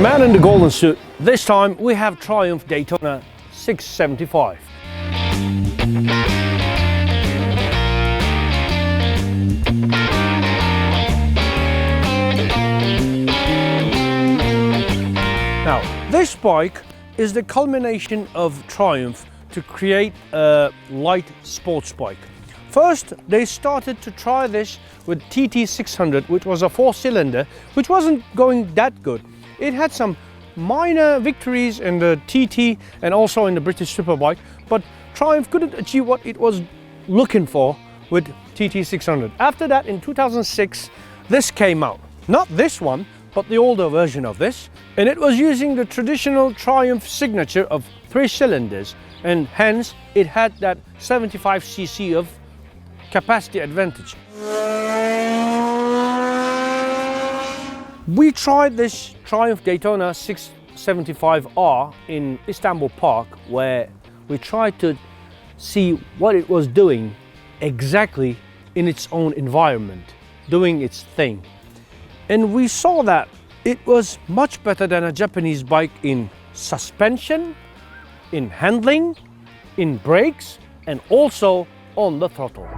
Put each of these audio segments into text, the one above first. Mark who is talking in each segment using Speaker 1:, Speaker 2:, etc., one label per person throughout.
Speaker 1: man in the golden suit. This time we have Triumph Daytona 675. Now, this bike is the culmination of Triumph to create a light sports bike. First, they started to try this with TT600, which was a 4-cylinder, which wasn't going that good. It had some minor victories in the TT and also in the British Superbike, but Triumph couldn't achieve what it was looking for with TT600. After that, in 2006, this came out. Not this one, but the older version of this. And it was using the traditional Triumph signature of 3 cylinders, and hence it had that 75cc of capacity advantage. We tried this Triumph Daytona 675R in Istanbul Park, where we tried to see what it was doing exactly in its own environment, doing its thing. And we saw that it was much better than a Japanese bike in suspension, in handling, in brakes, and also on the throttle.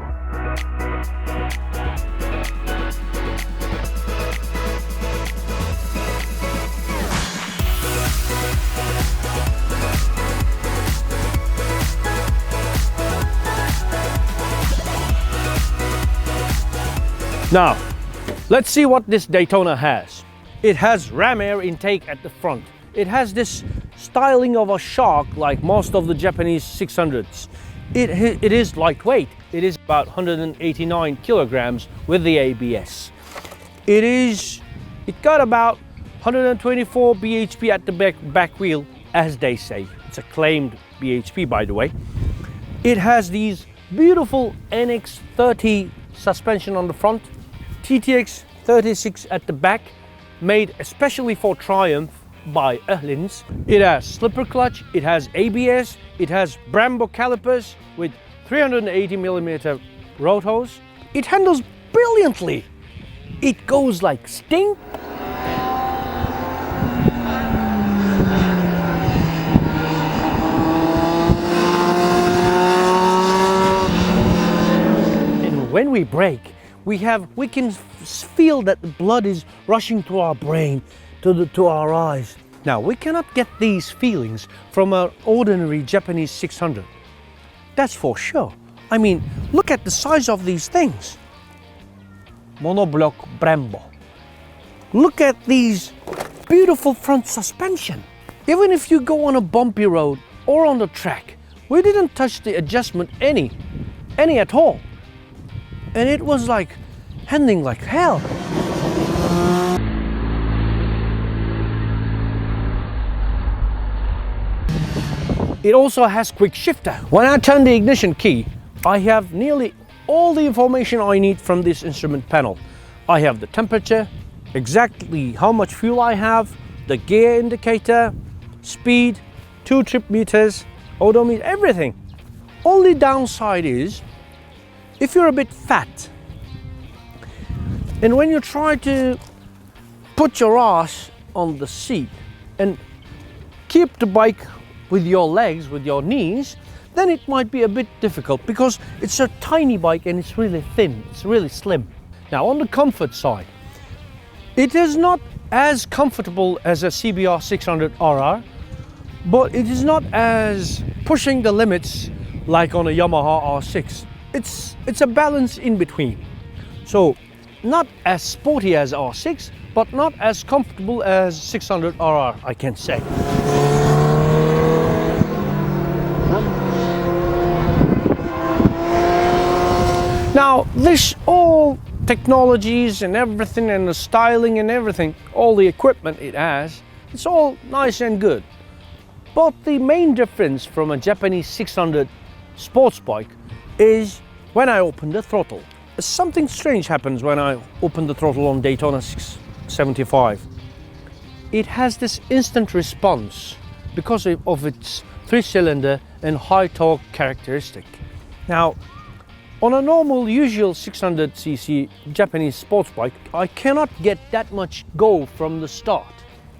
Speaker 1: Now, let's see what this Daytona has. It has ram air intake at the front. It has this styling of a shark like most of the Japanese 600s. It is lightweight. It is about 189 kilograms with the ABS. It got about 124 bhp at the back wheel, as they say. It's a claimed bhp, by the way. It has these beautiful NX30 suspension on the front, TTX 36 at the back, made especially for Triumph by Öhlins. It has slipper clutch, it has ABS, it has Brembo calipers with 380mm rotos. It handles brilliantly. It goes like stink. And when we brake, we can feel that the blood is rushing to our brain, to our eyes. Now, we cannot get these feelings from an ordinary Japanese 600. That's for sure. I mean, look at the size of these things. Monoblock Brembo. Look at these beautiful front suspension. Even if you go on a bumpy road or on the track, we didn't touch the adjustment any at all. And it was like handling like hell. It also has Quickshifter. When I turn the ignition key, I have nearly all the information I need from this instrument panel. I have the temperature, exactly how much fuel I have, the gear indicator, speed, 2 trip meters, odometer, everything. Only downside is, if you're a bit fat, and when you try to put your ass on the seat and keep the bike with your legs, with your knees, then it might be a bit difficult because it's a tiny bike and it's really thin, it's really slim. Now, on the comfort side, it is not as comfortable as a CBR 600RR, but it is not as pushing the limits like on a Yamaha R6. It's a balance in between. So not as sporty as R6, but not as comfortable as 600RR, I can say. Now, this all technologies and everything and the styling and everything, all the equipment it has, it's all nice and good. But the main difference from a Japanese 600 sports bike is when I open the throttle. Something strange happens when I open the throttle on Daytona 675. It has this instant response because of its 3-cylinder and high torque characteristic. Now, on a normal, usual 600cc Japanese sports bike, I cannot get that much go from the start.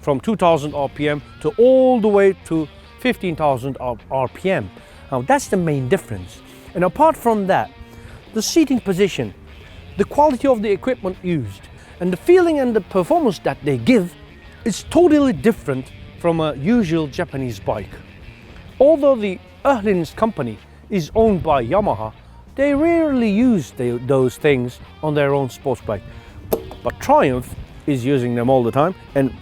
Speaker 1: from 2000 RPM to all the way to 15,000 RPM. Now that's the main difference. And apart from that, the seating position, the quality of the equipment used, and the feeling and the performance that they give is totally different from a usual Japanese bike. Although the Öhlins company is owned by Yamaha, they rarely use those things on their own sports bike. But Triumph is using them all the time, and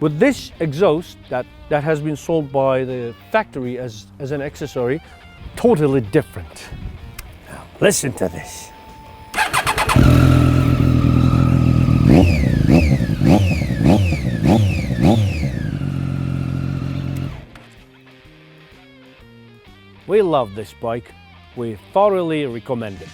Speaker 1: with this exhaust that has been sold by the factory as an accessory, totally different. Now, listen to this. We love this bike. We thoroughly recommend it.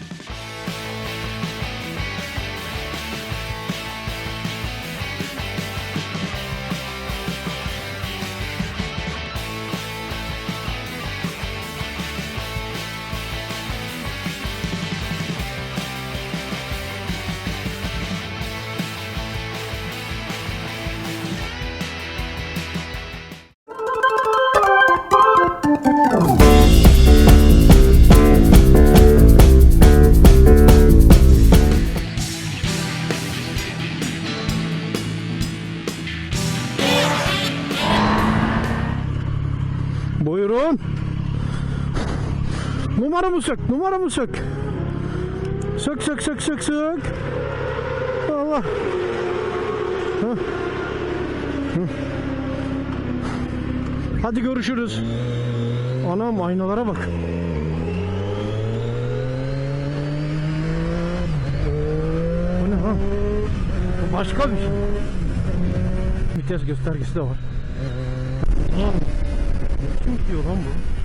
Speaker 2: Buyurun. Numaramı sök, numaramı sök. Sök, sök, sök, sök, sök. Allah. Heh. Heh. Hadi görüşürüz. Anam, aynalara bak. Bu ne ha? Bu başka bir şey. Vites göstergesi de var. Tamam. Kim gidiyor lan bu?